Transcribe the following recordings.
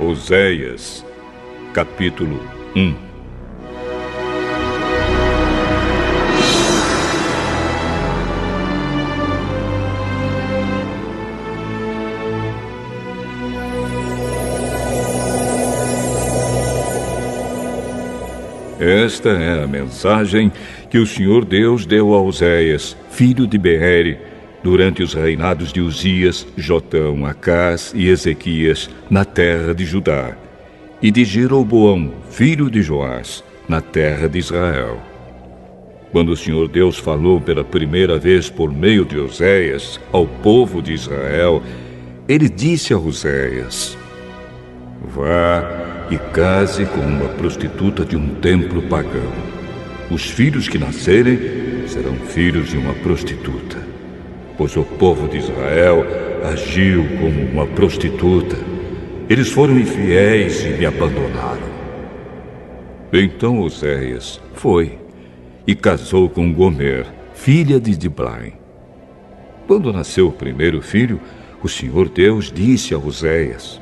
Oséias, capítulo 1. Esta é a mensagem que o Senhor Deus deu a Oséias, filho de Beere, durante os reinados de Uzias, Jotão, Acás e Ezequias, na terra de Judá, e de Jeroboão, filho de Joás, na terra de Israel. Quando o Senhor Deus falou pela primeira vez por meio de Oséias ao povo de Israel, ele disse a Oséias: Vá e case com uma prostituta de um templo pagão. Os filhos que nascerem serão filhos de uma prostituta, pois o povo de Israel agiu como uma prostituta. Eles foram infiéis e me abandonaram. Então Oséias foi e casou com Gomer, filha de Diblaim. Quando nasceu o primeiro filho, o Senhor Deus disse a Oséias: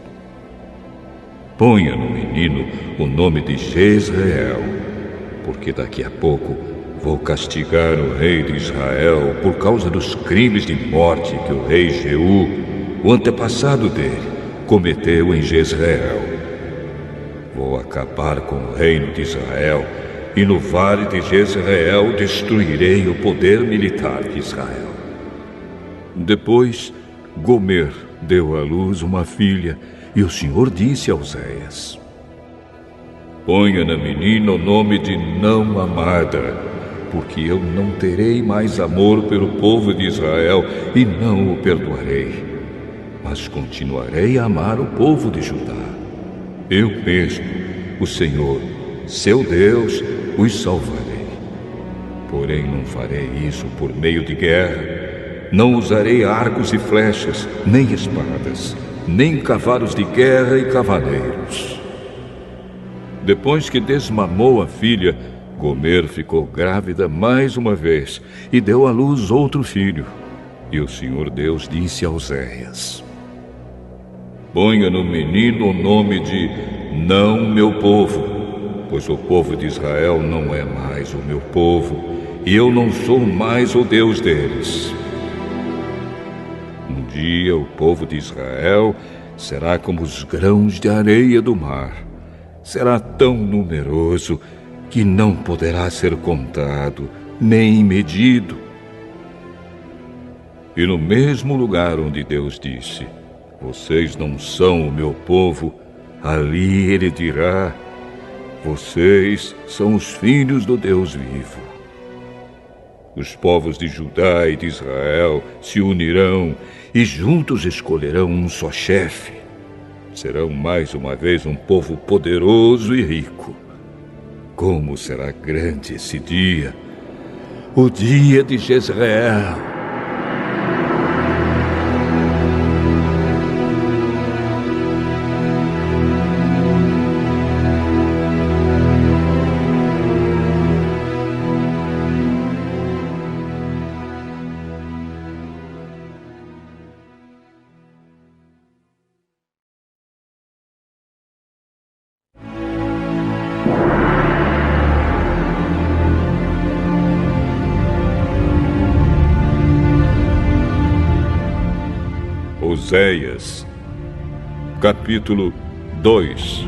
Ponha no menino o nome de Jezreel, porque daqui a pouco vou castigar o rei de Israel por causa dos crimes de morte que o rei Jeú, o antepassado dele, cometeu em Jezreel. Vou acabar com o reino de Israel e no vale de Jezreel destruirei o poder militar de Israel. Depois, Gomer deu à luz uma filha, e o Senhor disse a Oséias: Ponha na menina o nome de não amada, porque eu não terei mais amor pelo povo de Israel e não o perdoarei, mas continuarei a amar o povo de Judá. Eu mesmo, o Senhor, seu Deus, os salvarei. Porém não farei isso por meio de guerra, não usarei arcos e flechas, nem espadas, nem cavalos de guerra e cavaleiros. Depois que desmamou a filha, Gomer ficou grávida mais uma vez e deu à luz outro filho. E o Senhor Deus disse a Oséias: Ponha no menino o nome de não meu povo, pois o povo de Israel não é mais o meu povo, e eu não sou mais o Deus deles. Um dia o povo de Israel será como os grãos de areia do mar. Será tão numeroso que não poderá ser contado, nem medido. E no mesmo lugar onde Deus disse: Vocês não são o meu povo, ali ele dirá: Vocês são os filhos do Deus vivo. Os povos de Judá e de Israel se unirão e juntos escolherão um só chefe. Serão mais uma vez um povo poderoso e rico. Como será grande esse dia, o dia de Jezreel! Oséias, capítulo 2.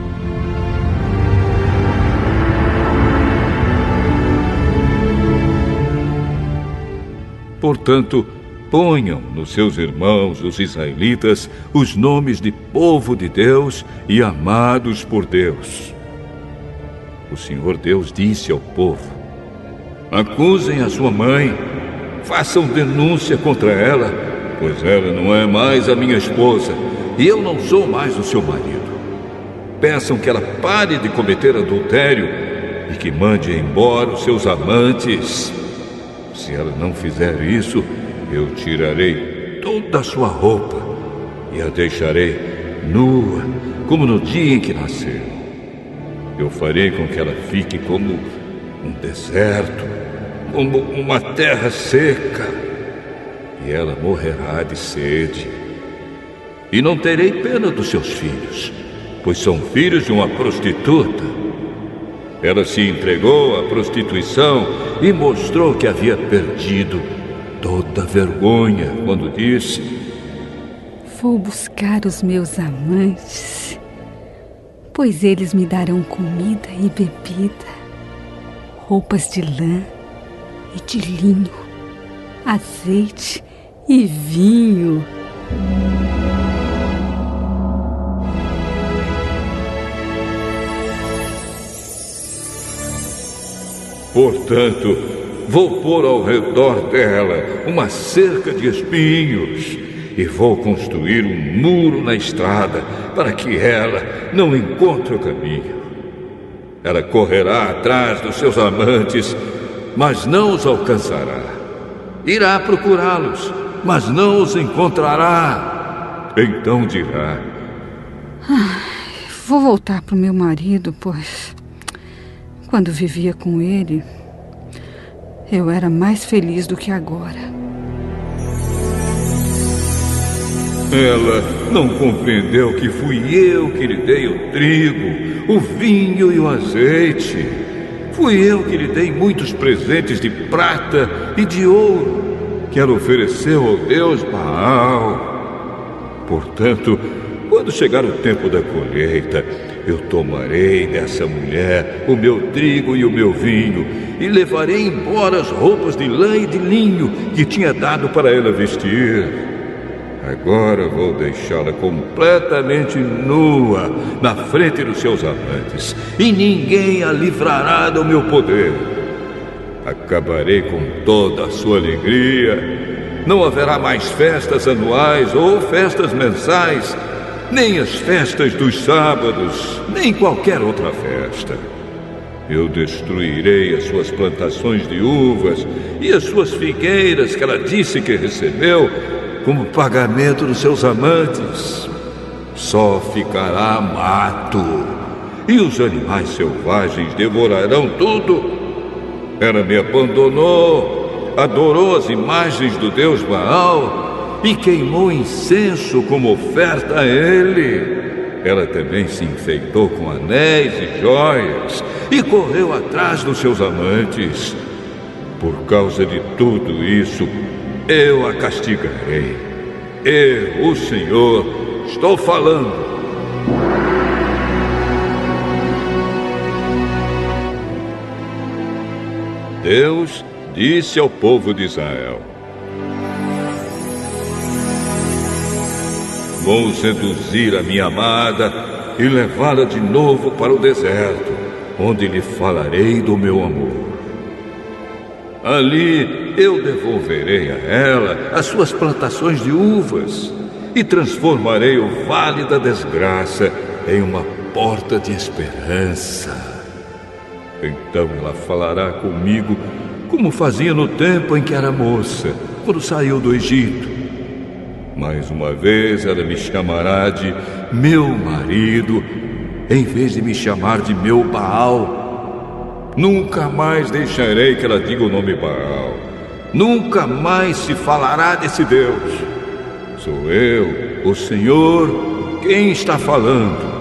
Portanto, ponham nos seus irmãos, os israelitas, os nomes de povo de Deus e amados por Deus. O Senhor Deus disse ao povo: Acusem a sua mãe, façam denúncia contra ela, pois ela não é mais a minha esposa, e eu não sou mais o seu marido. Peçam que ela pare de cometer adultério e que mande embora os seus amantes. Se ela não fizer isso, eu tirarei toda a sua roupa e a deixarei nua, como no dia em que nasceu. Eu farei com que ela fique como um deserto, como uma terra seca, e ela morrerá de sede. E não terei pena dos seus filhos, pois são filhos de uma prostituta. Ela se entregou à prostituição e mostrou que havia perdido toda a vergonha quando disse: vou buscar os meus amantes, pois eles me darão comida e bebida, roupas de lã e de linho, azeite e vinho. Portanto, vou pôr ao redor dela uma cerca de espinhos e vou construir um muro na estrada para que ela não encontre o caminho. Ela correrá atrás dos seus amantes, mas não os alcançará. Irá procurá-los, mas não os encontrará. Então dirá: vou voltar para o meu marido, pois quando vivia com ele, eu era mais feliz do que agora. Ela não compreendeu que fui eu que lhe dei o trigo, o vinho e o azeite. Fui eu que lhe dei muitos presentes de prata e de ouro, que ela ofereceu ao deus Baal. Portanto, quando chegar o tempo da colheita, eu tomarei dessa mulher o meu trigo e o meu vinho e levarei embora as roupas de lã e de linho que tinha dado para ela vestir. Agora vou deixá-la completamente nua na frente dos seus amantes e ninguém a livrará do meu poder. Acabarei com toda a sua alegria. Não haverá mais festas anuais ou festas mensais, nem as festas dos sábados, nem qualquer outra festa. Eu destruirei as suas plantações de uvas e as suas figueiras que ela disse que recebeu como pagamento dos seus amantes. Só ficará mato, e os animais selvagens devorarão tudo. Ela me abandonou, adorou as imagens do deus Baal e queimou incenso como oferta a ele. Ela também se enfeitou com anéis e joias e correu atrás dos seus amantes. Por causa de tudo isso, eu a castigarei. Eu, o Senhor, estou falando. Deus disse ao povo de Israel: vou seduzir a minha amada e levá-la de novo para o deserto, onde lhe falarei do meu amor. Ali eu devolverei a ela as suas plantações de uvas e transformarei o vale da desgraça em uma porta de esperança. Então ela falará comigo como fazia no tempo em que era moça, quando saiu do Egito. Mais uma vez ela me chamará de meu marido, em vez de me chamar de meu Baal. Nunca mais deixarei que ela diga o nome Baal. Nunca mais se falará desse Deus. Sou eu, o Senhor, quem está falando.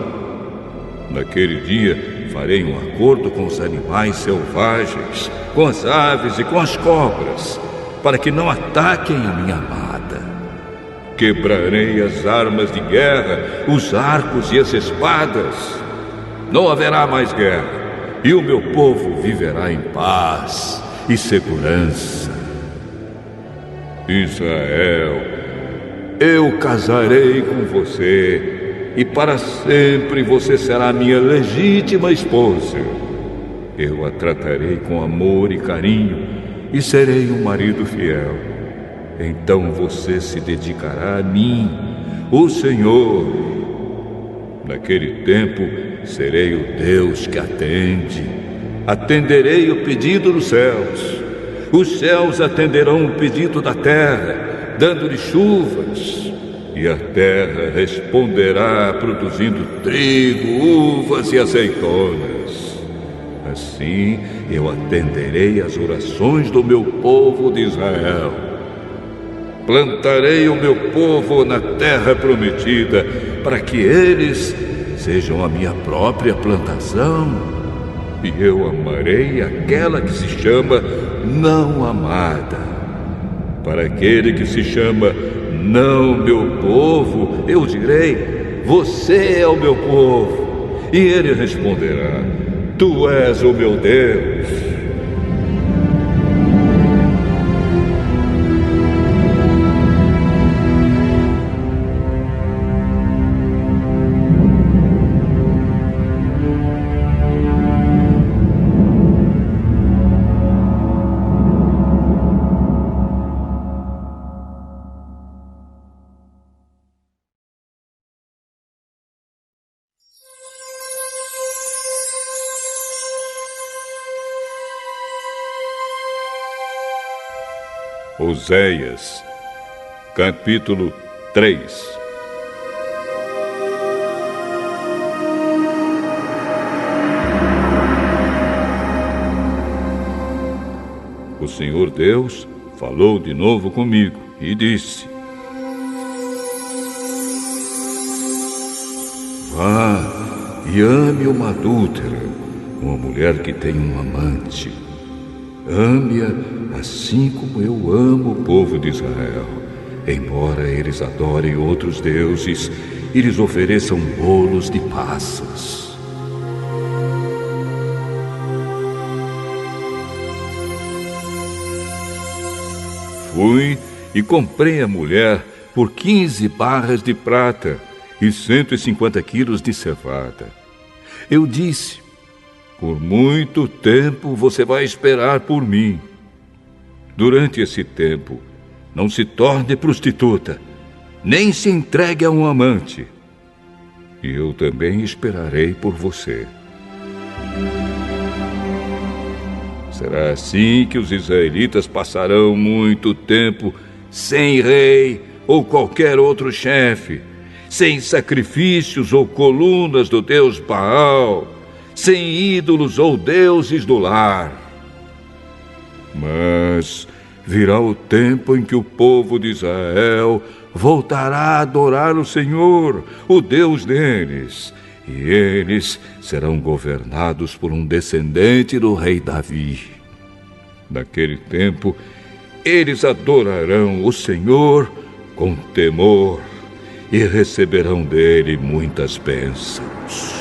Naquele dia farei um acordo com os animais selvagens, com as aves e com as cobras, para que não ataquem a minha amada. Quebrarei as armas de guerra, os arcos e as espadas. Não haverá mais guerra, e o meu povo viverá em paz e segurança. Israel, eu casarei com você, e para sempre você será minha legítima esposa. Eu a tratarei com amor e carinho, e serei um marido fiel. Então você se dedicará a mim, o Senhor. Naquele tempo, serei o Deus que atende. Atenderei o pedido dos céus. Os céus atenderão o pedido da terra, dando-lhe chuvas. E a terra responderá produzindo trigo, uvas e azeitonas. Assim eu atenderei às orações do meu povo de Israel. Plantarei o meu povo na terra prometida, para que eles sejam a minha própria plantação, e eu amarei aquela que se chama não amada. Para aquele que se chama não meu povo, eu direi: você é o meu povo. E ele responderá: tu és o meu Deus. Oséias, capítulo 3. O Senhor Deus falou de novo comigo e disse: vá e ame uma adúltera, uma mulher que tem um amante. Ame-a assim como eu amo o povo de Israel, embora eles adorem outros deuses e lhes ofereçam bolos de passas. Fui e comprei a mulher por 15 barras de prata e 150 quilos de cevada. Eu disse: por muito tempo você vai esperar por mim. Durante esse tempo, não se torne prostituta, nem se entregue a um amante. E eu também esperarei por você. Será assim que os israelitas passarão muito tempo sem rei ou qualquer outro chefe, sem sacrifícios ou colunas do deus Baal, sem ídolos ou deuses do lar. Mas virá o tempo em que o povo de Israel voltará a adorar o Senhor, o Deus deles, e eles serão governados por um descendente do rei Davi. Naquele tempo, eles adorarão o Senhor com temor e receberão dele muitas bênçãos.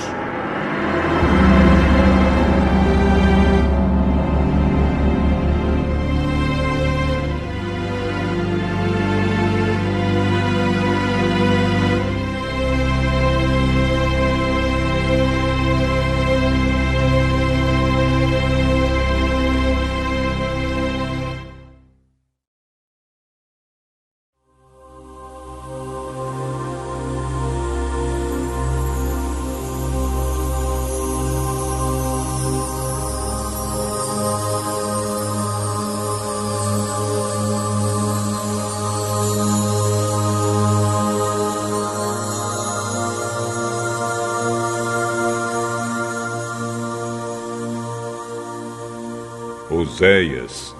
Oséias,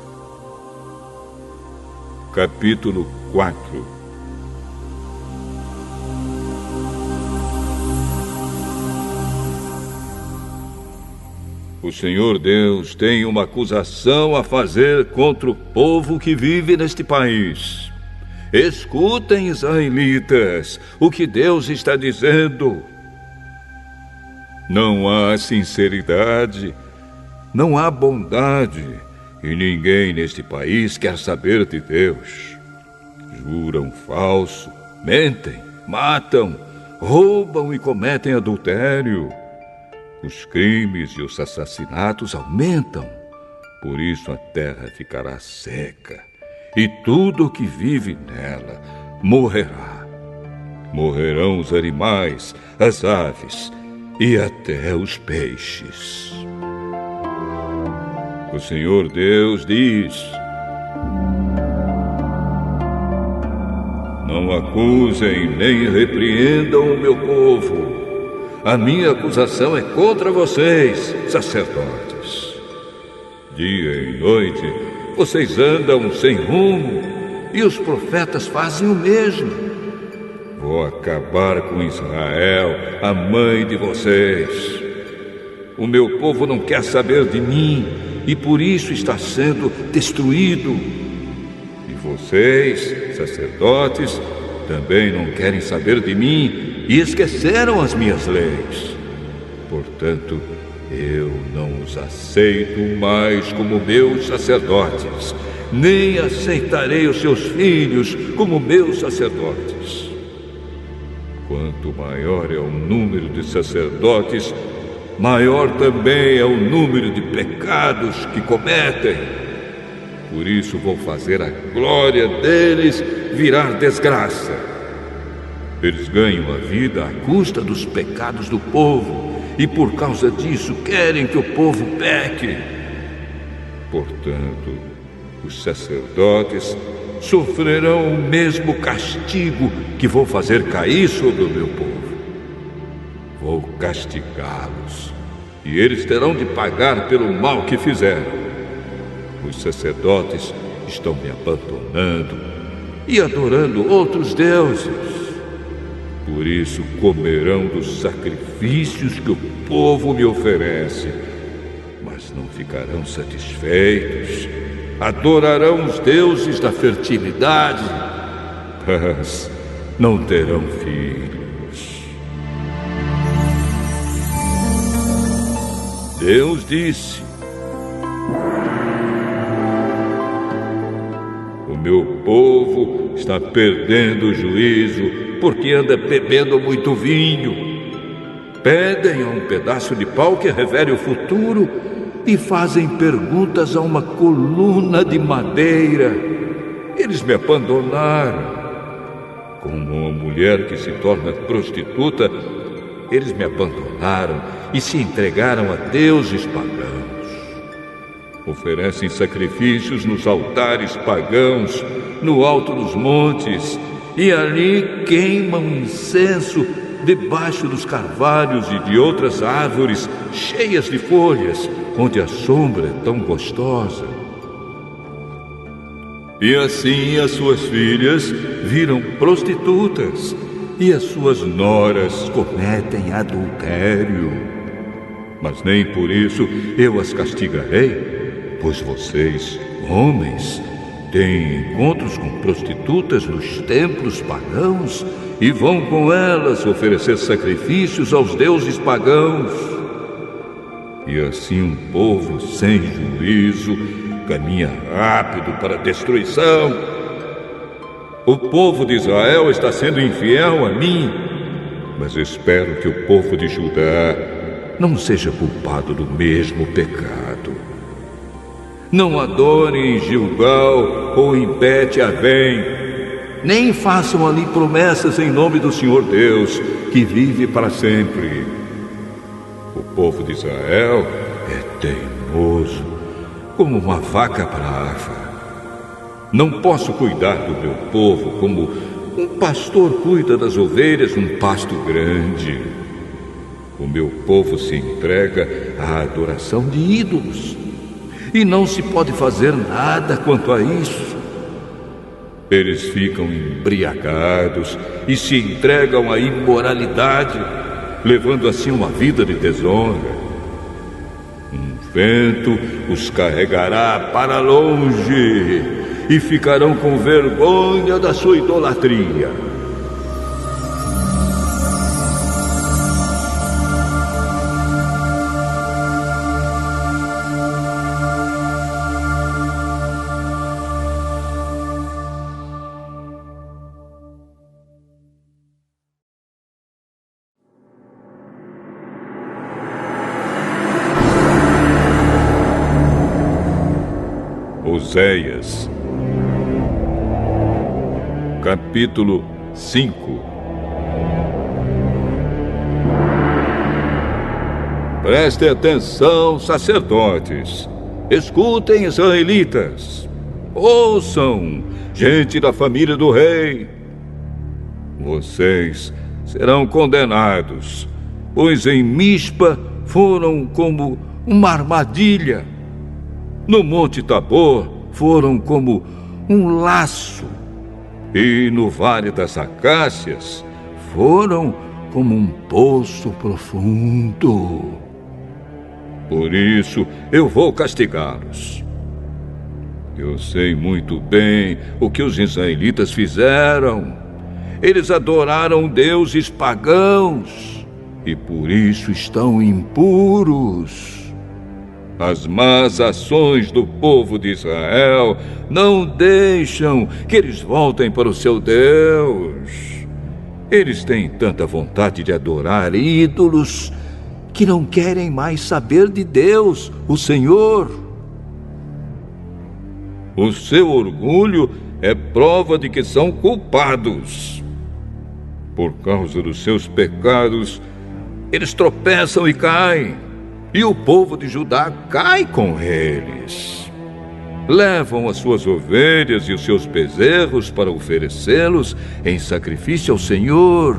capítulo 4. O Senhor Deus tem uma acusação a fazer contra o povo que vive neste país. Escutem, israelitas, o que Deus está dizendo. Não há sinceridade, não há bondade, e ninguém neste país quer saber de Deus. Juram falso, mentem, matam, roubam e cometem adultério. Os crimes e os assassinatos aumentam, por isso a terra ficará seca, e tudo o que vive nela morrerá. Morrerão os animais, as aves e até os peixes. O Senhor Deus diz: não acusem nem repreendam o meu povo. A minha acusação é contra vocês, sacerdotes. Dia e noite vocês andam sem rumo, e os profetas fazem o mesmo. Vou acabar com Israel, a mãe de vocês. O meu povo não quer saber de mim e por isso está sendo destruído. E vocês, sacerdotes, também não querem saber de mim e esqueceram as minhas leis. Portanto, eu não os aceito mais como meus sacerdotes, nem aceitarei os seus filhos como meus sacerdotes. Quanto maior é o número de sacerdotes, maior também é o número de pecados que cometem. Por isso vou fazer a glória deles virar desgraça. Eles ganham a vida à custa dos pecados do povo, e por causa disso querem que o povo peque. Portanto, os sacerdotes sofrerão o mesmo castigo que vou fazer cair sobre o meu povo. Vou castigá-los, e eles terão de pagar pelo mal que fizeram. Os sacerdotes estão me abandonando e adorando outros deuses. Por isso comerão dos sacrifícios que o povo me oferece, mas não ficarão satisfeitos. Adorarão os deuses da fertilidade, mas não terão filhos. Deus disse: o meu povo está perdendo o juízo porque anda bebendo muito vinho. Pedem a um pedaço de pau que revele o futuro e fazem perguntas a uma coluna de madeira. Eles me abandonaram. Como uma mulher que se torna prostituta, eles me abandonaram e se entregaram a deuses pagãos. Oferecem sacrifícios nos altares pagãos, no alto dos montes, e ali queimam incenso debaixo dos carvalhos e de outras árvores cheias de folhas, onde a sombra é tão gostosa. E assim as suas filhas viram prostitutas, e as suas noras cometem adultério. Mas nem por isso eu as castigarei, pois vocês, homens, têm encontros com prostitutas nos templos pagãos e vão com elas oferecer sacrifícios aos deuses pagãos. E assim um povo sem juízo caminha rápido para a destruição. O povo de Israel está sendo infiel a mim, mas espero que o povo de Judá não seja culpado do mesmo pecado. Não adorem em Gilgal ou em Bet-Avém, nem façam ali promessas em nome do Senhor Deus, que vive para sempre. O povo de Israel é teimoso, como uma vaca brava. Não posso cuidar do meu povo como um pastor cuida das ovelhas num pasto grande. O meu povo se entrega à adoração de ídolos, e não se pode fazer nada quanto a isso. Eles ficam embriagados e se entregam à imoralidade, levando assim uma vida de desonra. Um vento os carregará para longe e ficarão com vergonha da sua idolatria. Oséias, capítulo 5. Prestem atenção, sacerdotes. Escutem, israelitas. Ouçam, gente da família do rei. Vocês serão condenados, pois em Mispa foram como uma armadilha. No Monte Tabor foram como um laço, e no Vale das Acácias foram como um poço profundo. Por isso eu vou castigá-los. Eu sei muito bem o que os israelitas fizeram. Eles adoraram deuses pagãos e por isso estão impuros. As más ações do povo de Israel não deixam que eles voltem para o seu Deus. Eles têm tanta vontade de adorar ídolos que não querem mais saber de Deus, o Senhor. O seu orgulho é prova de que são culpados. Por causa dos seus pecados, eles tropeçam e caem, e o povo de Judá cai com eles. Levam as suas ovelhas e os seus bezerros para oferecê-los em sacrifício ao Senhor,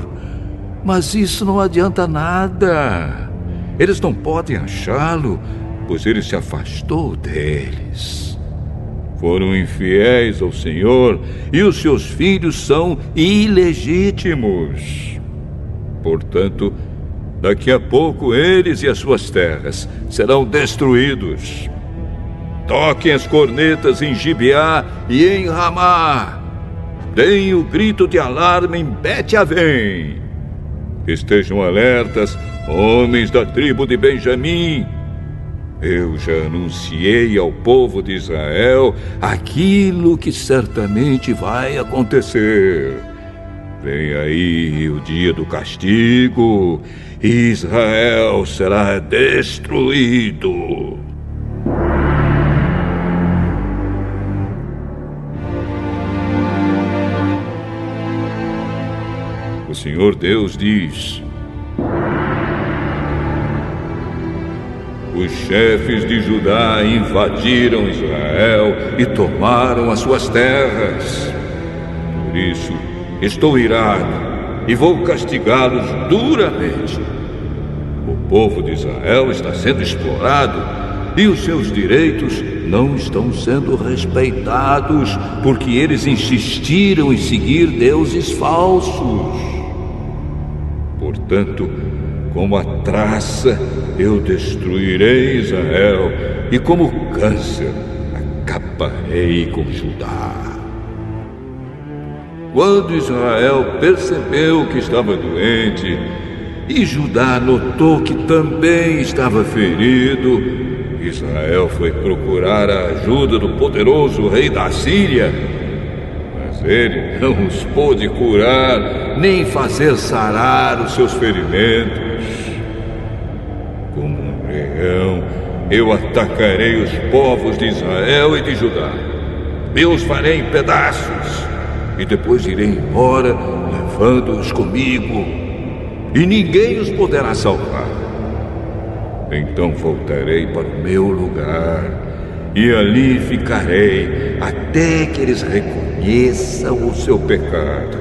mas isso não adianta nada. Eles não podem achá-lo, pois ele se afastou deles. Foram infiéis ao Senhor e os seus filhos são ilegítimos. Portanto, daqui a pouco eles e as suas terras serão destruídos. Toquem as cornetas em Gibeá e em Ramá. Deem o grito de alarme em Bet-Avém. Estejam alertas, homens da tribo de Benjamim. Eu já anunciei ao povo de Israel aquilo que certamente vai acontecer. Vem aí o dia do castigo, e Israel será destruído. O Senhor Deus diz: os chefes de Judá invadiram Israel e tomaram as suas terras. Por isso, estou irado e vou castigá-los duramente. O povo de Israel está sendo explorado e os seus direitos não estão sendo respeitados porque eles insistiram em seguir deuses falsos. Portanto, como a traça, eu destruirei Israel, e como câncer, acabarei com Judá. Quando Israel percebeu que estava doente, e Judá notou que também estava ferido, Israel foi procurar a ajuda do poderoso rei da Síria. Mas ele não os pôde curar, nem fazer sarar os seus ferimentos. Como um leão, eu atacarei os povos de Israel e de Judá. Eu os farei em pedaços, e depois irei embora, levando-os comigo, e ninguém os poderá salvar. Então voltarei para o meu lugar, e ali ficarei até que eles reconheçam o seu pecado,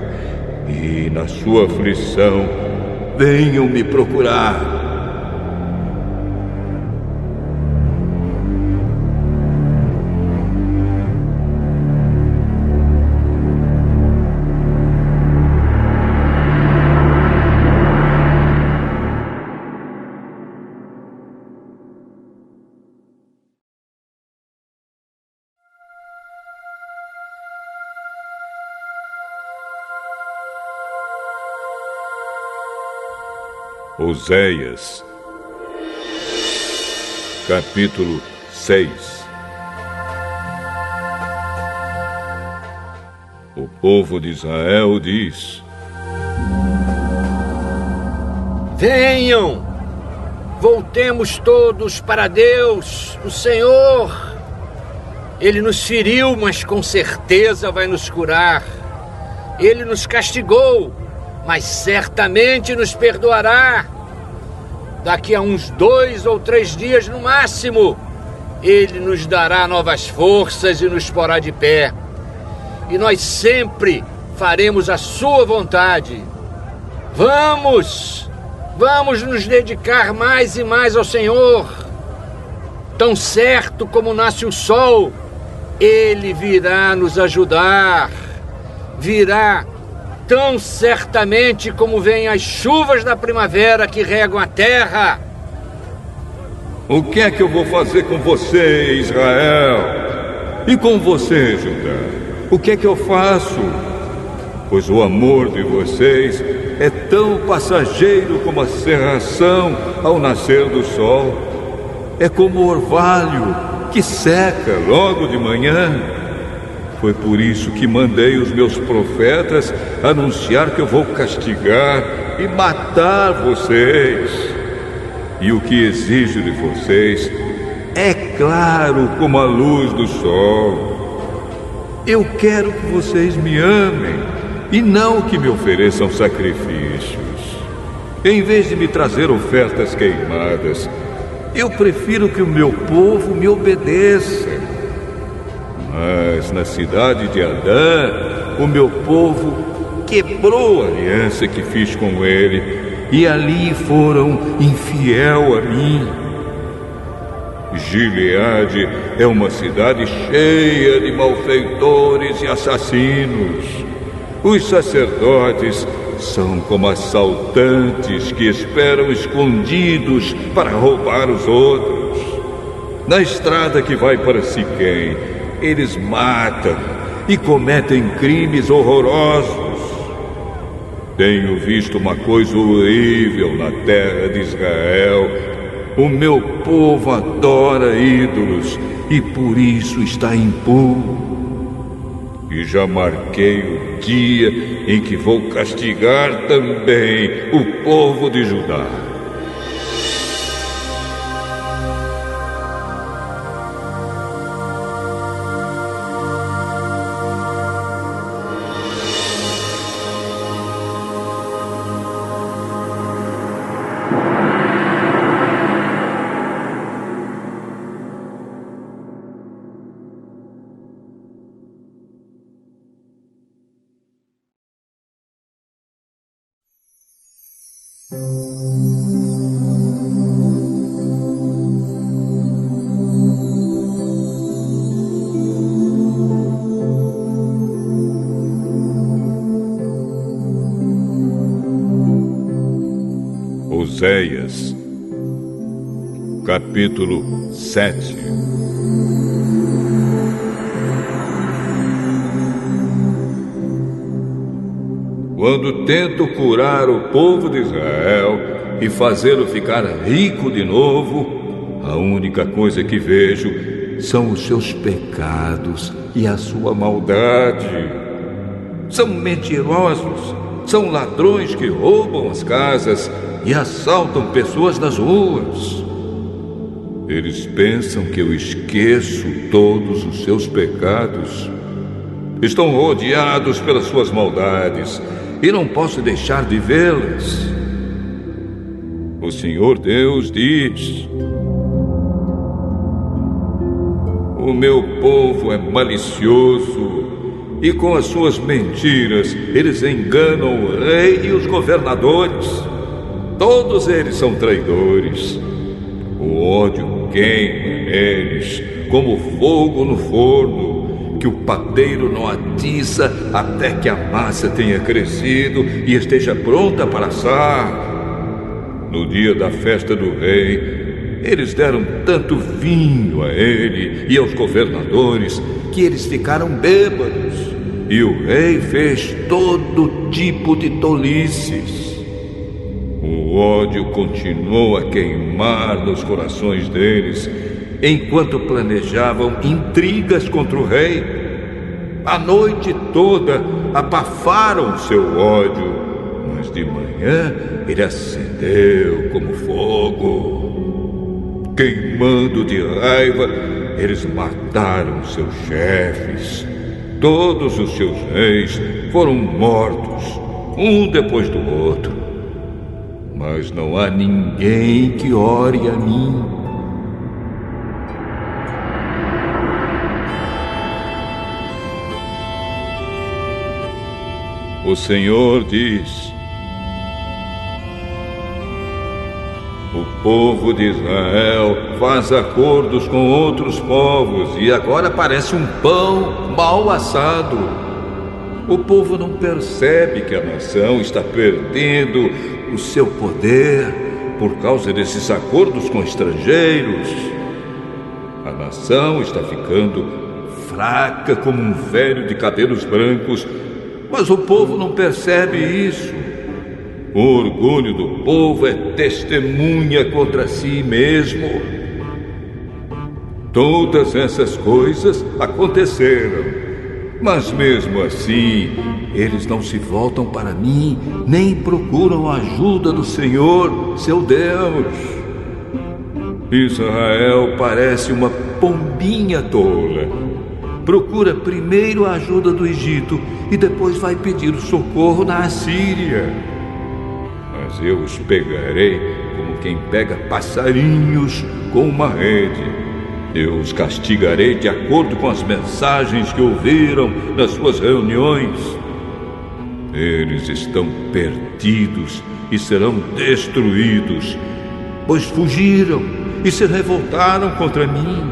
e na sua aflição venham me procurar. Oséias, capítulo 6. O povo de Israel diz: venham, voltemos todos para Deus, o Senhor. Ele nos feriu, mas com certeza vai nos curar. Ele nos castigou, mas certamente nos perdoará. Daqui a uns 2 ou 3 dias no máximo, Ele nos dará novas forças e nos porá de pé. E nós sempre faremos a sua vontade. Vamos nos dedicar mais e mais ao Senhor. Tão certo como nasce o sol, Ele virá nos ajudar. Virá tão certamente como vêm as chuvas da primavera que regam a terra. O que é que eu vou fazer com você, Israel? E com você, Judá? O que é que eu faço? Pois o amor de vocês é tão passageiro como a cerração ao nascer do sol. É como o orvalho que seca logo de manhã. Foi por isso que mandei os meus profetas anunciar que eu vou castigar e matar vocês. E o que exijo de vocês é claro como a luz do sol. Eu quero que vocês me amem e não que me ofereçam sacrifícios. Em vez de me trazer ofertas queimadas, eu prefiro que o meu povo me obedeça. Mas na cidade de Adã, o meu povo quebrou a aliança que fiz com ele, e ali foram infiel a mim. Gileade é uma cidade cheia de malfeitores e assassinos. Os sacerdotes são como assaltantes que esperam escondidos para roubar os outros. Na estrada que vai para Siquém, eles matam e cometem crimes horrorosos. Tenho visto uma coisa horrível na terra de Israel. O meu povo adora ídolos e por isso está impuro. E já marquei o dia em que vou castigar também o povo de Judá. Oséias, capítulo 7. Quando tento curar o povo de Israel e fazê-lo ficar rico de novo, a única coisa que vejo são os seus pecados e a sua maldade. São mentirosos, são ladrões que roubam as casas e assaltam pessoas nas ruas. Eles pensam que eu esqueço todos os seus pecados. Estão rodeados pelas suas maldades e não posso deixar de vê-las. O Senhor Deus diz: o meu povo é malicioso e com as suas mentiras eles enganam o rei e os governadores. Todos eles são traidores. O ódio queima neles como fogo no forno, que o padeiro não atiça até que a massa tenha crescido e esteja pronta para assar. No dia da festa do rei, eles deram tanto vinho a ele e aos governadores que eles ficaram bêbados. E o rei fez todo tipo de tolices. O ódio continuou a queimar nos corações deles, enquanto planejavam intrigas contra o rei. A noite toda abafaram seu ódio, mas de manhã ele acendeu como fogo. Queimando de raiva, eles mataram seus chefes. Todos os seus reis foram mortos, um depois do outro. Mas não há ninguém que ore a mim. O Senhor diz: o povo de Israel faz acordos com outros povos e agora parece um pão mal assado. O povo não percebe que a nação está perdendo o seu poder por causa desses acordos com estrangeiros. A nação está ficando fraca como um velho de cabelos brancos, mas o povo não percebe isso. O orgulho do povo é testemunha contra si mesmo. Todas essas coisas aconteceram, mas mesmo assim, eles não se voltam para mim, nem procuram a ajuda do Senhor, seu Deus. Israel parece uma pombinha tola. Procura primeiro a ajuda do Egito e depois vai pedir socorro na Assíria. Mas eu os pegarei como quem pega passarinhos com uma rede. Eu os castigarei de acordo com as mensagens que ouviram nas suas reuniões. Eles estão perdidos e serão destruídos, pois fugiram e se revoltaram contra mim.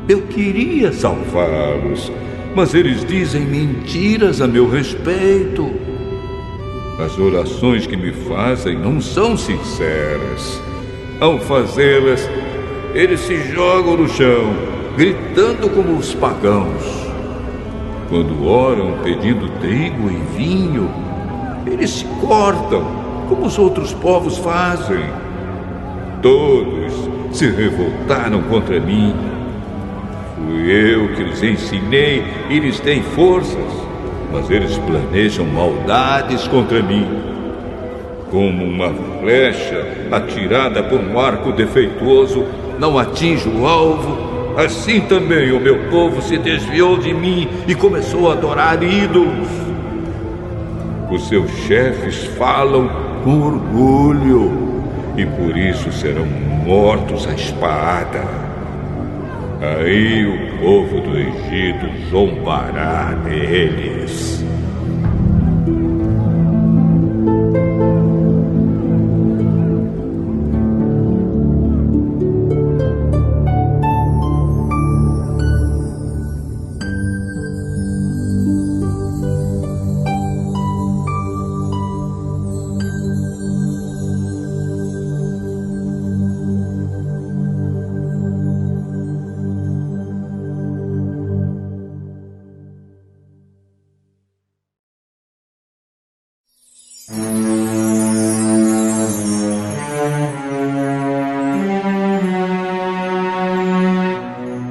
Eu queria salvá-los, mas eles dizem mentiras a meu respeito. As orações que me fazem não são sinceras. Ao fazê-las, eles se jogam no chão, gritando como os pagãos. Quando oram pedindo trigo e vinho, eles se cortam, como os outros povos fazem. Todos se revoltaram contra mim. Fui eu que lhes ensinei e lhes dei forças, mas eles planejam maldades contra mim. Como uma flecha atirada por um arco defeituoso não atinge o alvo, assim também o meu povo se desviou de mim e começou a adorar ídolos. Os seus chefes falam com orgulho e por isso serão mortos à espada. Aí o povo do Egito zombará deles.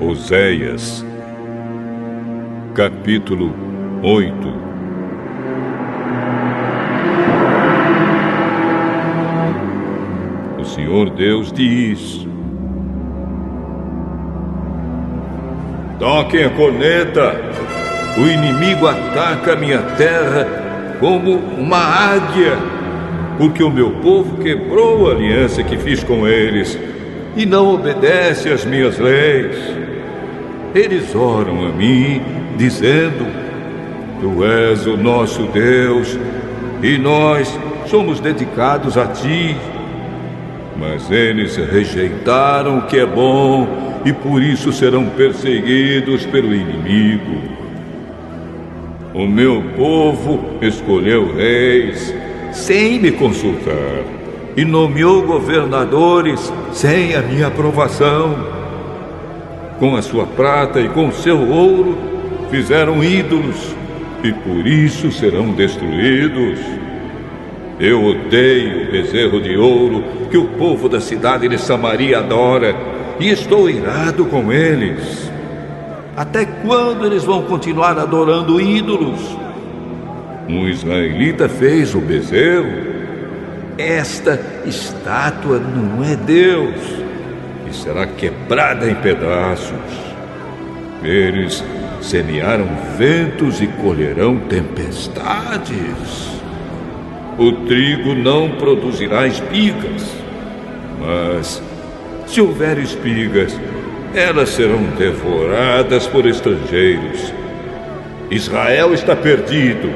Oséias, capítulo 8. O Senhor Deus diz: toquem a corneta, o inimigo ataca a minha terra como uma águia, porque o meu povo quebrou a aliança que fiz com eles e não obedece às minhas leis. Eles oram a mim, dizendo: Tu és o nosso Deus, e nós somos dedicados a Ti. Mas eles rejeitaram o que é bom, e por isso serão perseguidos pelo inimigo. O meu povo escolheu reis sem me consultar, e nomeou governadores sem a minha aprovação. Com a sua prata e com o seu ouro fizeram ídolos, e por isso serão destruídos. Eu odeio o bezerro de ouro que o povo da cidade de Samaria adora, e estou irado com eles. Até quando eles vão continuar adorando ídolos? Um israelita fez o bezerro. Esta estátua não é Deus, e será quebrada em pedaços. Eles semearam ventos e colherão tempestades. O trigo não produzirá espigas, mas se houver espigas, elas serão devoradas por estrangeiros. Israel está perdido.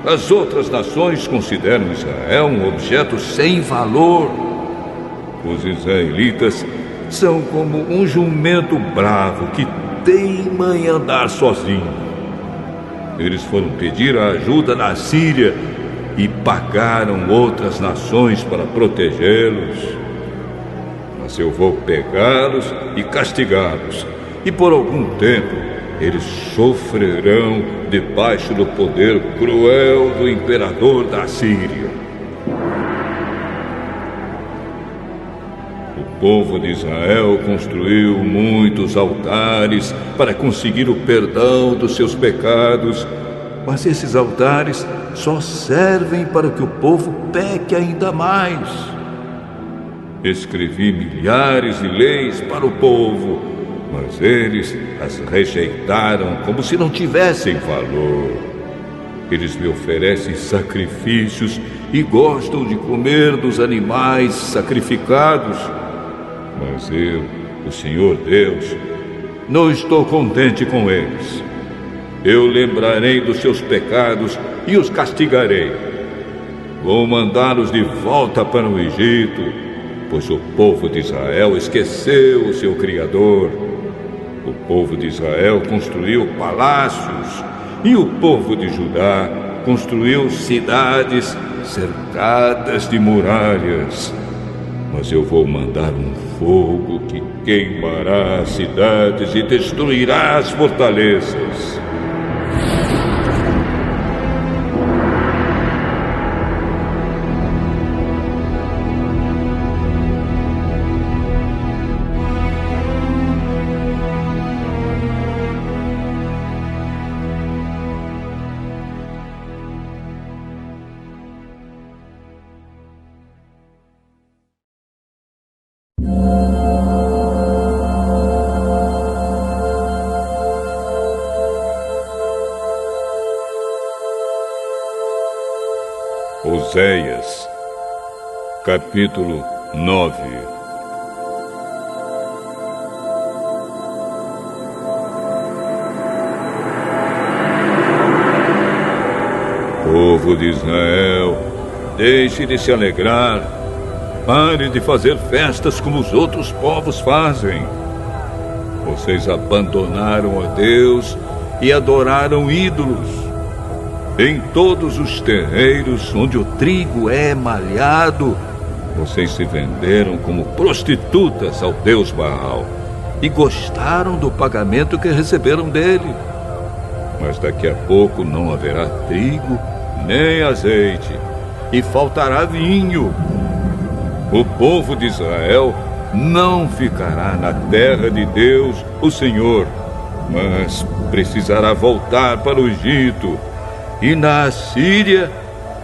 As outras nações consideram Israel um objeto sem valor. Os israelitas são como um jumento bravo que teima em andar sozinho. Eles foram pedir a ajuda na Síria e pagaram outras nações para protegê-los. Mas eu vou pegá-los e castigá-los, e por algum tempo eles sofrerão debaixo do poder cruel do imperador da Síria. O povo de Israel construiu muitos altares para conseguir o perdão dos seus pecados, mas esses altares só servem para que o povo peque ainda mais. Escrevi milhares de leis para o povo, mas eles as rejeitaram como se não tivessem valor. Eles me oferecem sacrifícios e gostam de comer dos animais sacrificados. Mas eu, o Senhor Deus, não estou contente com eles. Eu lembrarei dos seus pecados e os castigarei. Vou mandá-los de volta para o Egito, pois o povo de Israel esqueceu o seu Criador. O povo de Israel construiu palácios e o povo de Judá construiu cidades cercadas de muralhas. Mas eu vou mandar um fogo que queimará as cidades e destruirá as fortalezas. Oséias, capítulo 9. Povo de Israel, deixe de se alegrar. Pare de fazer festas como os outros povos fazem. Vocês abandonaram a Deus e adoraram ídolos. Em todos os terreiros onde o trigo é malhado, vocês se venderam como prostitutas ao Deus Baal e gostaram do pagamento que receberam dele. Mas daqui a pouco não haverá trigo nem azeite e faltará vinho. O povo de Israel não ficará na terra de Deus, o Senhor, mas precisará voltar para o Egito. E na Assíria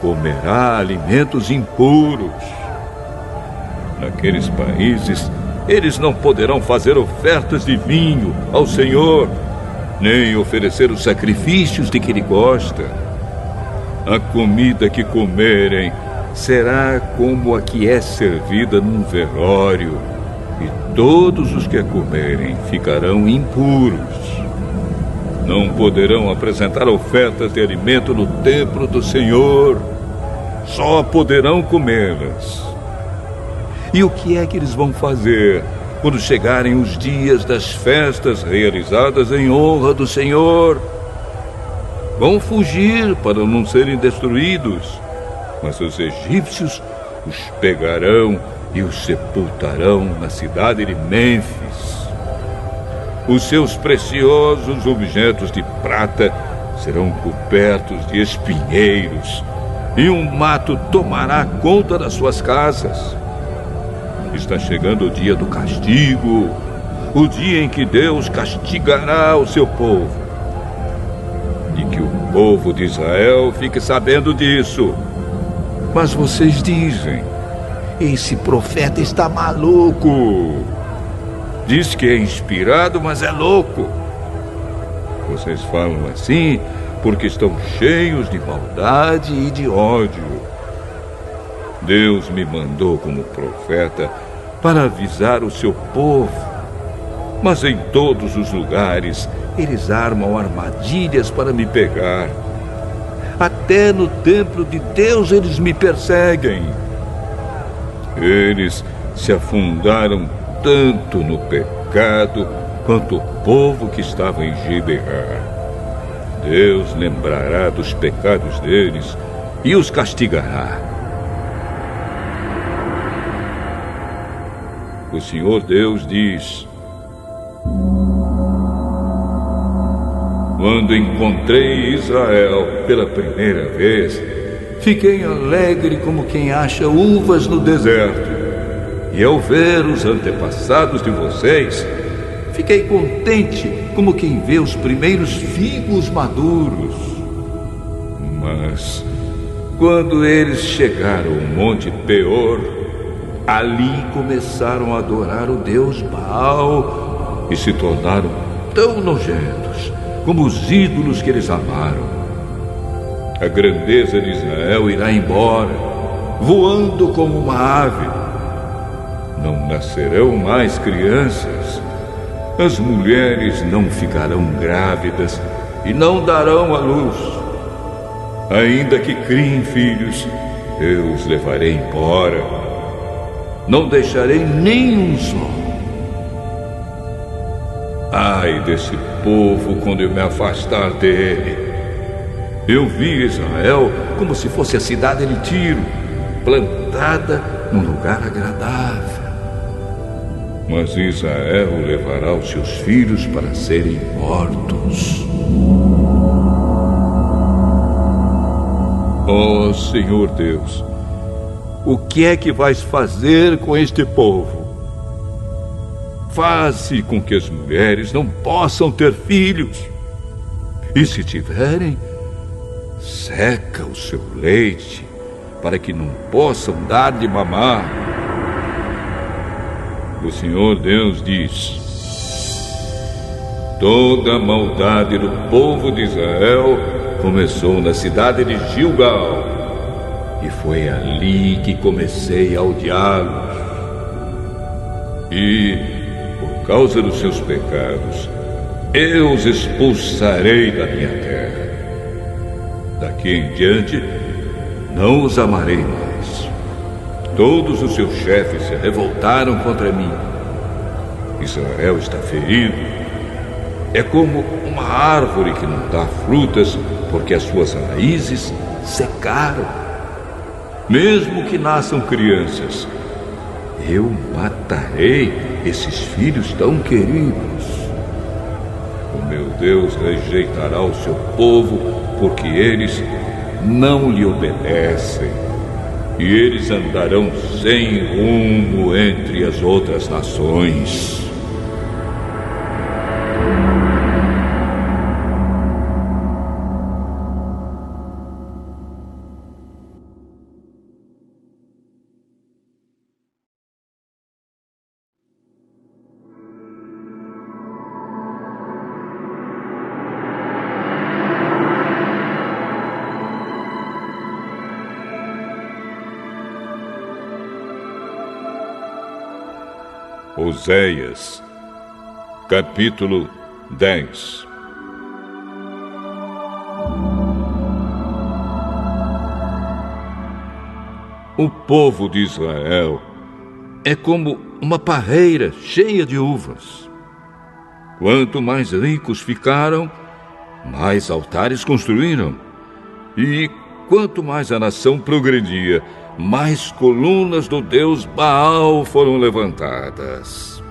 comerá alimentos impuros. Naqueles países, eles não poderão fazer ofertas de vinho ao Senhor, nem oferecer os sacrifícios de que Ele gosta. A comida que comerem será como a que é servida num velório, e todos os que a comerem ficarão impuros. Não poderão apresentar ofertas de alimento no templo do Senhor. Só poderão comê-las. E o que é que eles vão fazer quando chegarem os dias das festas realizadas em honra do Senhor? Vão fugir para não serem destruídos, mas os egípcios os pegarão e os sepultarão na cidade de Mênfis. Os seus preciosos objetos de prata serão cobertos de espinheiros, e um mato tomará conta das suas casas. Está chegando o dia do castigo, o dia em que Deus castigará o seu povo. E que o povo de Israel fique sabendo disso. Mas vocês dizem: esse profeta está maluco. Diz que é inspirado, mas é louco. Vocês falam assim porque estão cheios de maldade e de ódio. Deus me mandou como profeta para avisar o seu povo. Mas em todos os lugares eles armam armadilhas para me pegar. Até no templo de Deus eles me perseguem. Eles se afundaram tanto no pecado quanto o povo que estava em Gibeá. Deus lembrará dos pecados deles e os castigará. O Senhor Deus diz: quando encontrei Israel pela primeira vez, fiquei alegre como quem acha uvas no deserto. E ao ver os antepassados de vocês, fiquei contente como quem vê os primeiros figos maduros. Mas quando eles chegaram ao Monte Peor, ali começaram a adorar o deus Baal e se tornaram tão nojentos como os ídolos que eles amaram. A grandeza de Israel irá embora, voando como uma ave. Não nascerão mais crianças. As mulheres não ficarão grávidas e não darão à luz. Ainda que criem filhos, eu os levarei embora. Não deixarei nenhum só. Ai desse povo quando eu me afastar dele. Eu vi Israel como se fosse a cidade de Tiro, plantada num lugar agradável. Mas Israel levará os seus filhos para serem mortos. Ó Senhor Deus, o que é que vais fazer com este povo? Faze com que as mulheres não possam ter filhos. E se tiverem, seca o seu leite, para que não possam dar de mamar. O Senhor Deus diz: toda a maldade do povo de Israel começou na cidade de Gilgal, e foi ali que comecei a odiá-los. E, por causa dos seus pecados, eu os expulsarei da minha terra. Daqui em diante, não os amarei mais. Todos os seus chefes se revoltaram contra mim. Israel está ferido. É como uma árvore que não dá frutas porque as suas raízes secaram. Mesmo que nasçam crianças, eu matarei esses filhos tão queridos. O meu Deus rejeitará o seu povo porque eles não lhe obedecem. E eles andarão sem rumo entre as outras nações. Oséias, capítulo 10. O povo de Israel é como uma parreira cheia de uvas. Quanto mais ricos ficaram, mais altares construíram. E quanto mais a nação progredia, mais colunas do deus Baal foram levantadas.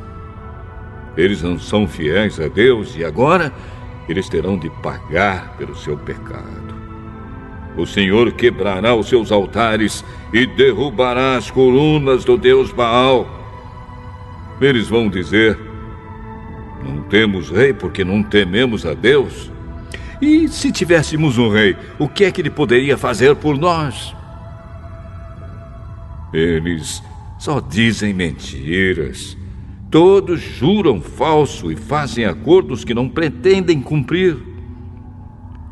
Eles não são fiéis a Deus e agora eles terão de pagar pelo seu pecado. O Senhor quebrará os seus altares e derrubará as colunas do deus Baal. Eles vão dizer: não temos rei porque não tememos a Deus. E se tivéssemos um rei, o que é que ele poderia fazer por nós? Eles só dizem mentiras. Todos juram falso e fazem acordos que não pretendem cumprir.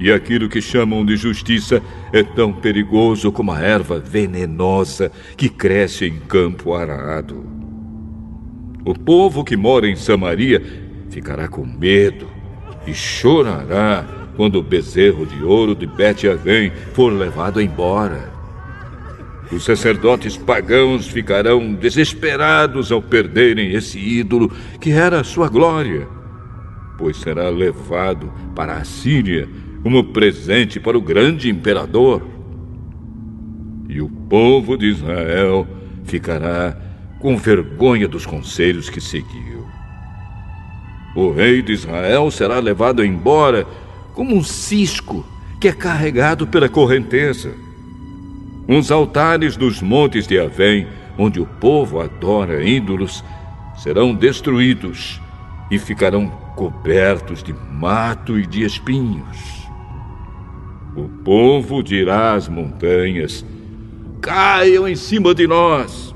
E aquilo que chamam de justiça é tão perigoso como a erva venenosa que cresce em campo arado. O povo que mora em Samaria ficará com medo e chorará quando o bezerro de ouro de Bet-Avém for levado embora. Os sacerdotes pagãos ficarão desesperados ao perderem esse ídolo que era a sua glória, pois será levado para a Síria, como presente para o grande imperador. E o povo de Israel ficará com vergonha dos conselhos que seguiu. O rei de Israel será levado embora como um cisco que é carregado pela correnteza. Os altares dos montes de Avém, onde o povo adora ídolos, serão destruídos e ficarão cobertos de mato e de espinhos. O povo dirá às montanhas: caiam em cima de nós,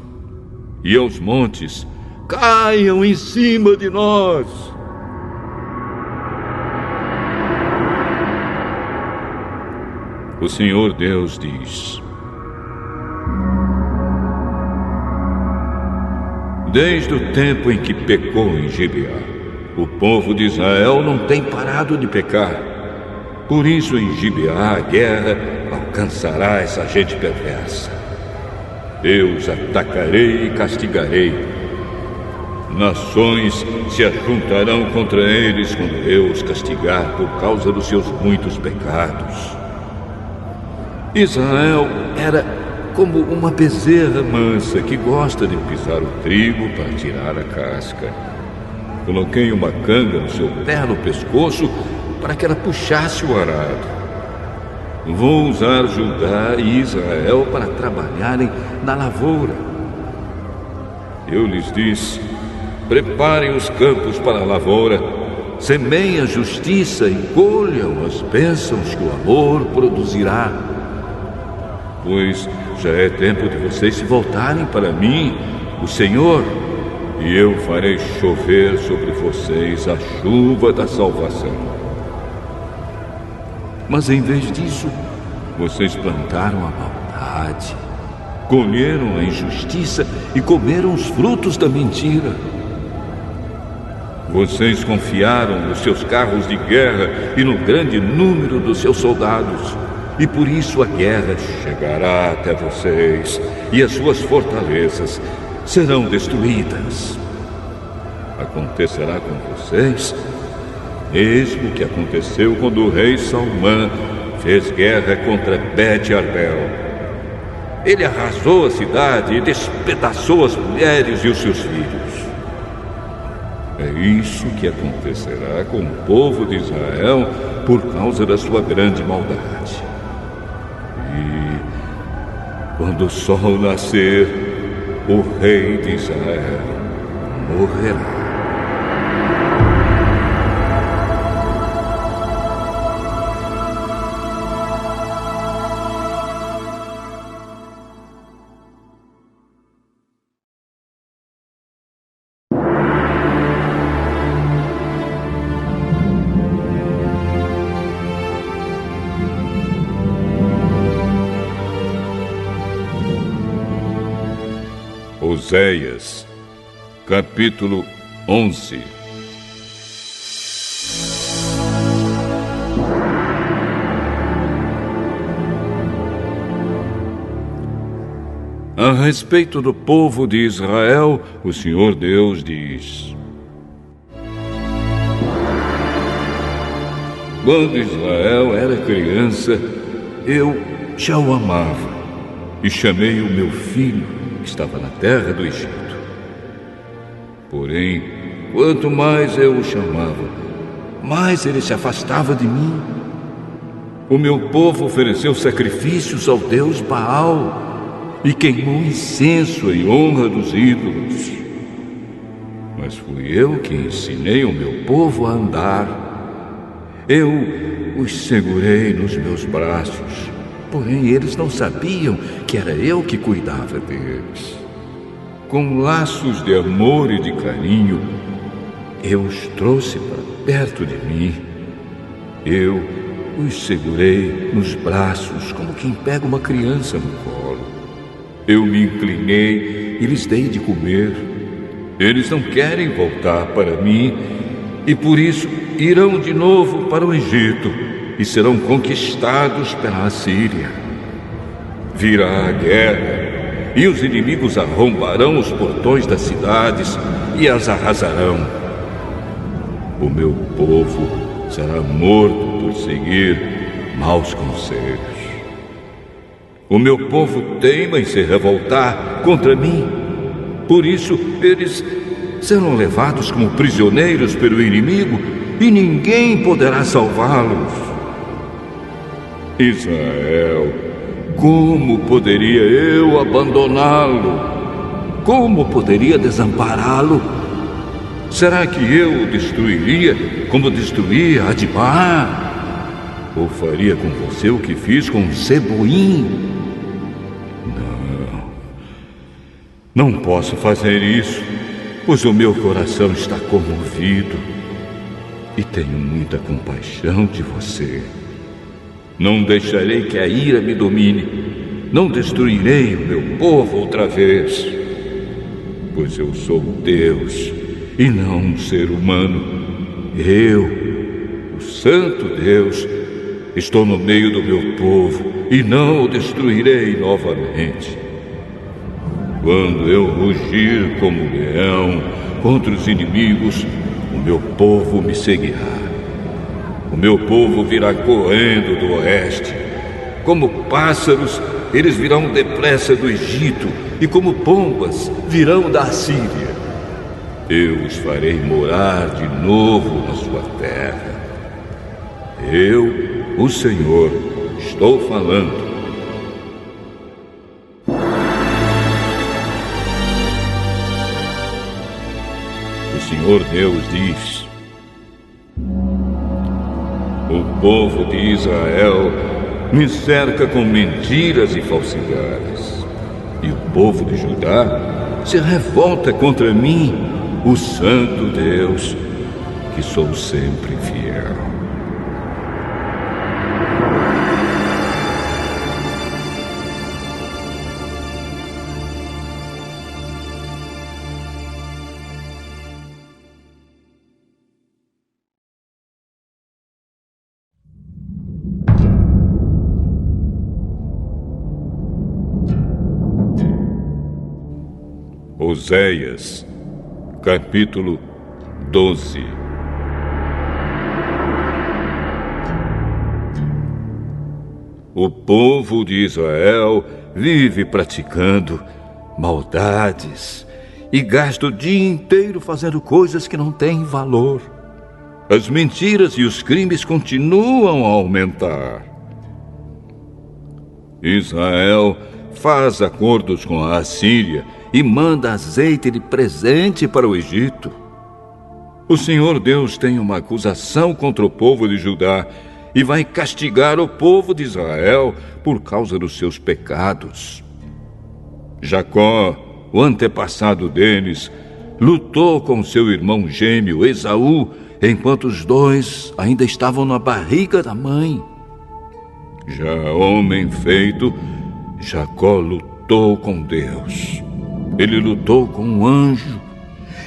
e aos montes: caiam em cima de nós. O Senhor Deus diz: desde o tempo em que pecou em Gibeá, o povo de Israel não tem parado de pecar. Por isso, em Gibeá, a guerra alcançará essa gente perversa. Eu os atacarei e castigarei. Nações se ajuntarão contra eles quando eu os castigar por causa dos seus muitos pecados. Israel era como uma bezerra mansa que gosta de pisar o trigo para tirar a casca. Coloquei uma canga no seu belo pescoço para que ela puxasse o arado. Vou usar Judá e Israel para trabalharem na lavoura. Eu lhes disse: preparem os campos para a lavoura, semeiem a justiça e colham as bênçãos que o amor produzirá. Pois já é tempo de vocês se voltarem para mim, o Senhor, e eu farei chover sobre vocês a chuva da salvação. Mas em vez disso, vocês plantaram a maldade, colheram a injustiça e comeram os frutos da mentira. Vocês confiaram nos seus carros de guerra e no grande número dos seus soldados. E por isso a guerra chegará até vocês, e as suas fortalezas serão destruídas. Acontecerá com vocês mesmo o que aconteceu quando o rei Salmã fez guerra contra Bet-Arbel. Ele arrasou a cidade e despedaçou as mulheres e os seus filhos. É isso que acontecerá com o povo de Israel por causa da sua grande maldade. E quando o sol nascer, o rei de Israel morrerá. Oséias, capítulo 11. A respeito do povo de Israel, o Senhor Deus diz: quando Israel era criança, eu já o amava e chamei o meu filho que estava na terra do Egito. Porém, quanto mais eu o chamava, mais ele se afastava de mim. O meu povo ofereceu sacrifícios ao Deus Baal e queimou incenso em honra dos ídolos. Mas fui eu que ensinei o meu povo a andar. Eu os segurei nos meus braços. Porém, eles não sabiam que era eu que cuidava deles. Com laços de amor e de carinho, eu os trouxe para perto de mim. Eu os segurei nos braços como quem pega uma criança no colo. Eu me inclinei e lhes dei de comer. Eles não querem voltar para mim e por isso irão de novo para o Egito e serão conquistados pela Assíria. Virá a guerra, e os inimigos arrombarão os portões das cidades e as arrasarão. O meu povo será morto por seguir maus conselhos. O meu povo teima em se revoltar contra mim. Por isso, eles serão levados como prisioneiros pelo inimigo e ninguém poderá salvá-los. Israel, como poderia eu abandoná-lo? Como poderia desampará-lo? Será que eu o destruiria como destruí Admá? Ou faria com você o que fiz com Zeboim? Não posso fazer isso, pois o meu coração está comovido e tenho muita compaixão de você. Não deixarei que a ira me domine, não destruirei o meu povo outra vez, pois eu sou Deus e não um ser humano. Eu, o Santo Deus, estou no meio do meu povo e não o destruirei novamente. Quando eu rugir como leão contra os inimigos, o meu povo me seguirá. O meu povo virá correndo do oeste. Como pássaros, eles virão depressa do Egito, e como pombas, virão da Assíria. Eu os farei morar de novo na sua terra. Eu, o Senhor, estou falando. O Senhor Deus diz: o povo de Israel me cerca com mentiras e falsidades, e o povo de Judá se revolta contra mim, o Santo Deus, que sou sempre fiel. Oséias, capítulo 12. O povo de Israel vive praticando maldades e gasta o dia inteiro fazendo coisas que não têm valor. As mentiras e os crimes continuam a aumentar. Israel faz acordos com a Assíria e manda azeite de presente para o Egito. O Senhor Deus tem uma acusação contra o povo de Judá e vai castigar o povo de Israel por causa dos seus pecados. Jacó, o antepassado deles, lutou com seu irmão gêmeo Esaú enquanto os dois ainda estavam na barriga da mãe. Já homem feito, Jacó lutou com Deus. Ele lutou com um anjo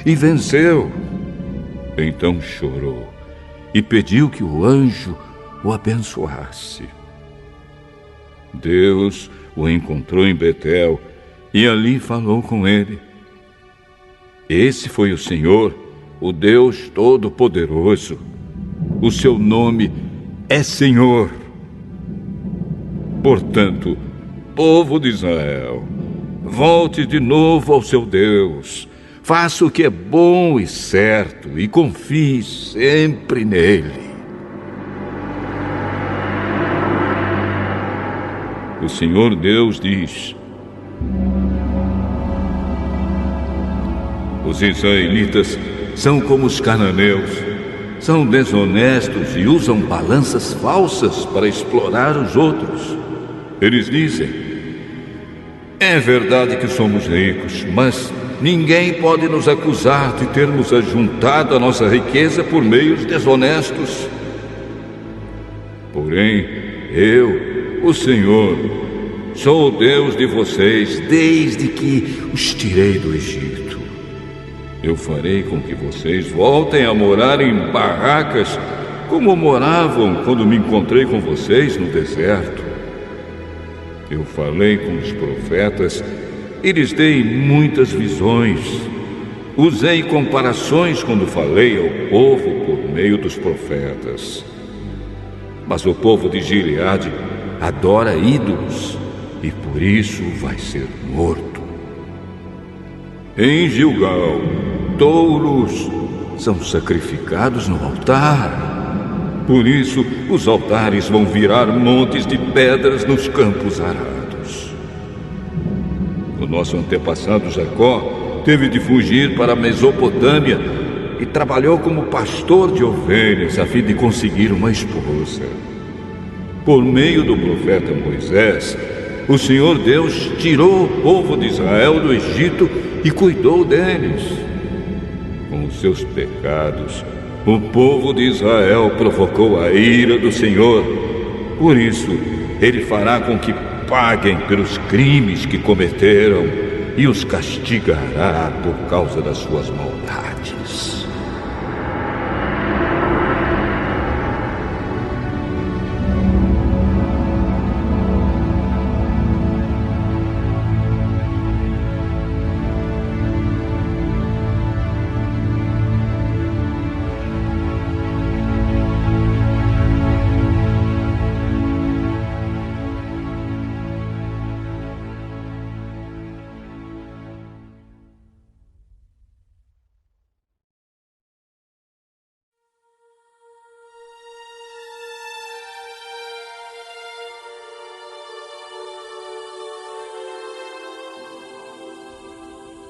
e venceu. Então chorou e pediu que o anjo o abençoasse. Deus o encontrou em Betel e ali falou com ele. Esse foi o Senhor, o Deus Todo-Poderoso. O seu nome é Senhor. Portanto, povo de Israel, volte de novo ao seu Deus. Faça o que é bom e certo e confie sempre nele. O Senhor Deus diz: os israelitas são como os cananeus. São desonestos e usam balanças falsas para explorar os outros. Eles dizem: é verdade que somos ricos, mas ninguém pode nos acusar de termos ajuntado a nossa riqueza por meios desonestos. Porém, eu, o Senhor, sou o Deus de vocês desde que os tirei do Egito. Eu farei com que vocês voltem a morar em barracas como moravam quando me encontrei com vocês no deserto. Eu falei com os profetas e lhes dei muitas visões. Usei comparações quando falei ao povo por meio dos profetas. Mas o povo de Gileade adora ídolos e por isso vai ser morto. Em Gilgal, touros são sacrificados no altar. Por isso, os altares vão virar montes de pedras nos campos arados. O nosso antepassado Jacó teve de fugir para a Mesopotâmia e trabalhou como pastor de ovelhas a fim de conseguir uma esposa. Por meio do profeta Moisés, o Senhor Deus tirou o povo de Israel do Egito e cuidou deles. Com os seus pecados, o povo de Israel provocou a ira do Senhor. Por isso, ele fará com que paguem pelos crimes que cometeram e os castigará por causa das suas maldades.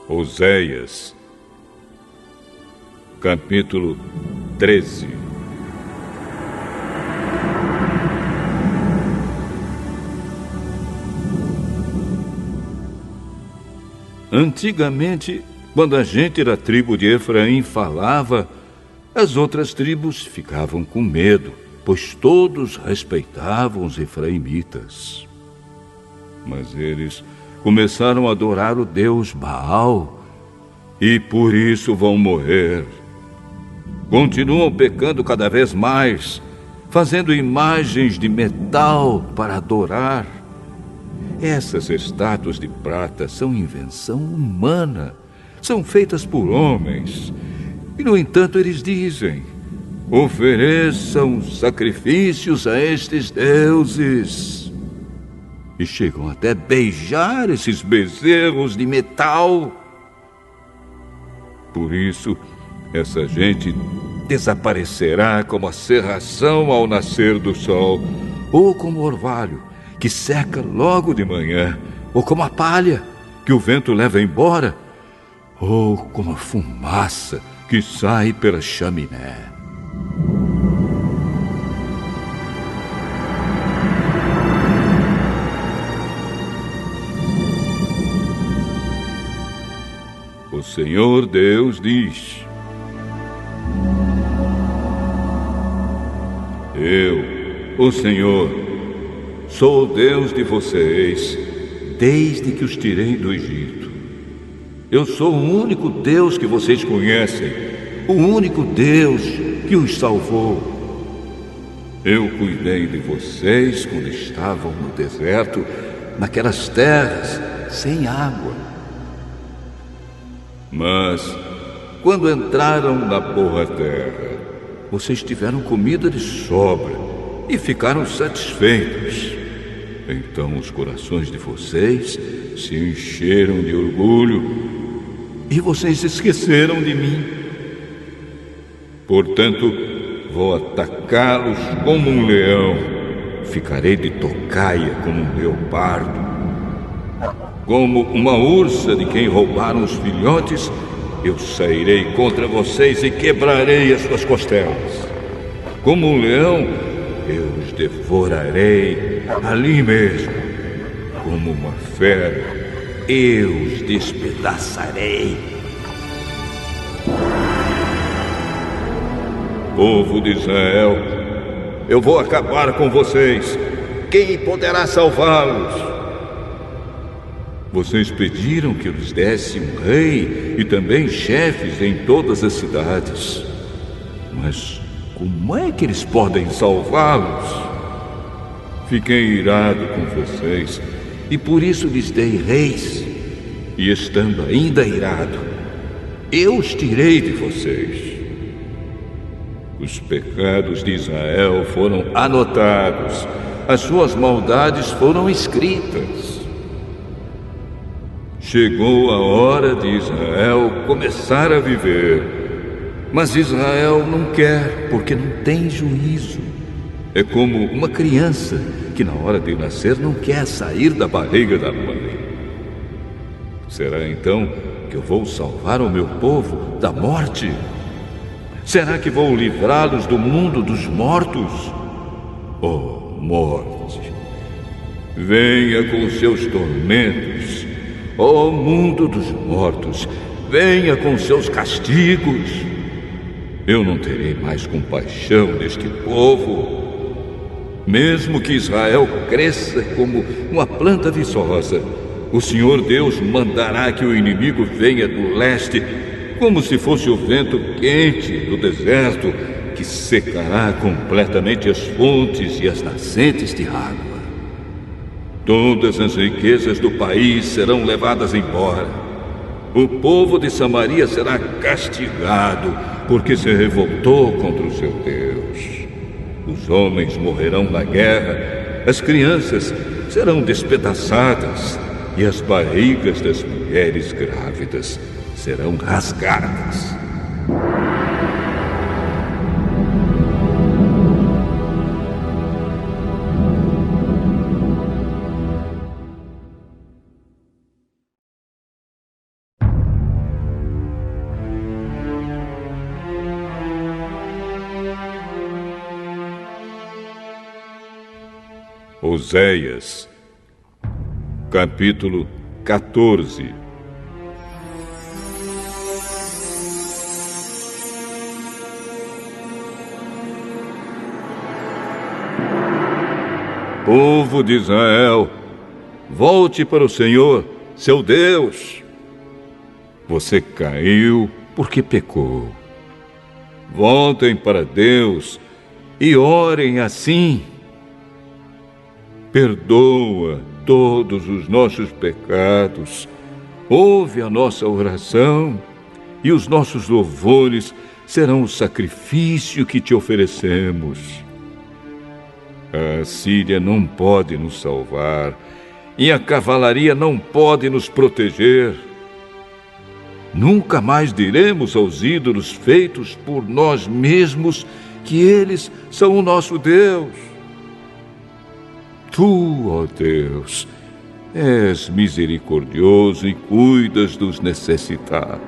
Oséias, capítulo 13. Antigamente, quando a gente da tribo de Efraim falava, as outras tribos ficavam com medo, pois todos respeitavam os efraimitas. Mas eles começaram a adorar o deus Baal e por isso vão morrer. Continuam pecando cada vez mais, fazendo imagens de metal para adorar. Essas estátuas de prata são invenção humana, são feitas por homens. E, no entanto, eles dizem: ofereçam sacrifícios a estes deuses. E chegam até beijar esses bezerros de metal. Por isso, essa gente desaparecerá como a cerração ao nascer do sol, ou como o orvalho, que seca logo de manhã, ou como a palha, que o vento leva embora, ou como a fumaça que sai pela chaminé. O Senhor Deus diz: eu, o Senhor, sou o Deus de vocês, desde que os tirei do Egito. Eu sou o único Deus que vocês conhecem, o único Deus que os salvou. Eu cuidei de vocês quando estavam no deserto, naquelas terras sem água. Mas, quando entraram na boa terra, vocês tiveram comida de sobra e ficaram satisfeitos. Então os corações de vocês se encheram de orgulho e vocês esqueceram de mim. Portanto, vou atacá-los como um leão, ficarei de tocaia como um leopardo. Como uma ursa de quem roubaram os filhotes, eu sairei contra vocês e quebrarei as suas costelas. Como um leão, eu os devorarei ali mesmo. Como uma fera, eu os despedaçarei. Povo de Israel, eu vou acabar com vocês. Quem poderá salvá-los? Vocês pediram que eu lhes desse um rei e também chefes em todas as cidades. Mas como é que eles podem salvá-los? Fiquei irado com vocês e por isso lhes dei reis. E estando ainda irado, eu os tirei de vocês. Os pecados de Israel foram anotados, as suas maldades foram escritas. Chegou a hora de Israel começar a viver, mas Israel não quer porque não tem juízo. É como uma criança que na hora de nascer não quer sair da barriga da mãe. Será então que eu vou salvar o meu povo da morte? Será que vou livrá-los do mundo dos mortos? Oh, morte, venha com seus tormentos. Oh, mundo dos mortos, venha com seus castigos. Eu não terei mais compaixão deste povo. Mesmo que Israel cresça como uma planta viçosa, o Senhor Deus mandará que o inimigo venha do leste, como se fosse o vento quente do deserto, que secará completamente as fontes e as nascentes de água. Todas as riquezas do país serão levadas embora. O povo de Samaria será castigado, porque se revoltou contra o seu Deus. Os homens morrerão na guerra, as crianças serão despedaçadas e as barrigas das mulheres grávidas serão rasgadas. Oséias, capítulo 14. Povo de Israel, volte para o Senhor, seu Deus. Você caiu porque pecou. Voltem para Deus e orem assim. Perdoa todos os nossos pecados, ouve a nossa oração, e os nossos louvores serão o sacrifício que te oferecemos. A Síria não pode nos salvar, e a cavalaria não pode nos proteger. Nunca mais diremos aos ídolos feitos por nós mesmos que eles são o nosso Deus. Tu, ó Deus, és misericordioso e cuidas dos necessitados.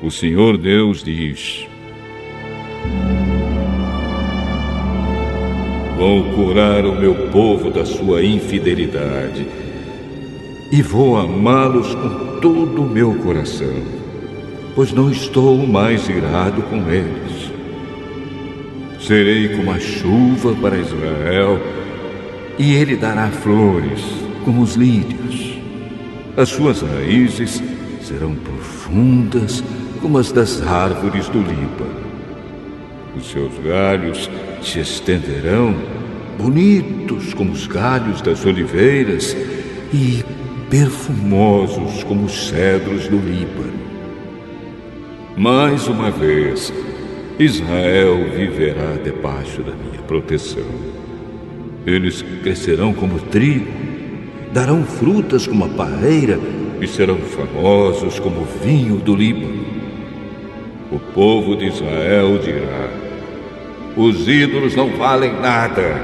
O Senhor Deus diz: vou curar o meu povo da sua infidelidade e vou amá-los com todo o meu coração, pois não estou mais irado com eles. Serei como a chuva para Israel, e ele dará flores como os lírios. As suas raízes serão profundas como as das árvores do Líbano. Os seus galhos se estenderão, bonitos como os galhos das oliveiras e perfumosos como os cedros do Líbano. Mais uma vez, Israel viverá debaixo da minha proteção. Eles crescerão como trigo, darão frutas como a parreira e serão famosos como o vinho do Líbano. O povo de Israel dirá: os ídolos não valem nada.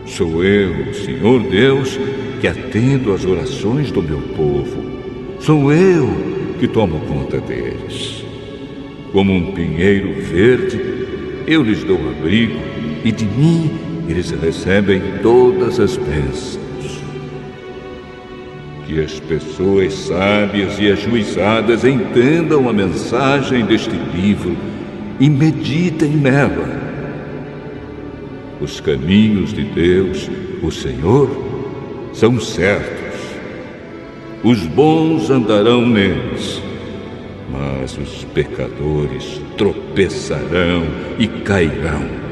Sou eu, Senhor Deus, que atendo às orações do meu povo. Sou eu que tomo conta deles. Como um pinheiro verde, eu lhes dou abrigo, e de mim eles recebem todas as bênçãos. Que as pessoas sábias e ajuizadas entendam a mensagem deste livro e meditem nela. Os caminhos de Deus, o Senhor, são certos. Os bons andarão neles, mas os pecadores tropeçarão e cairão.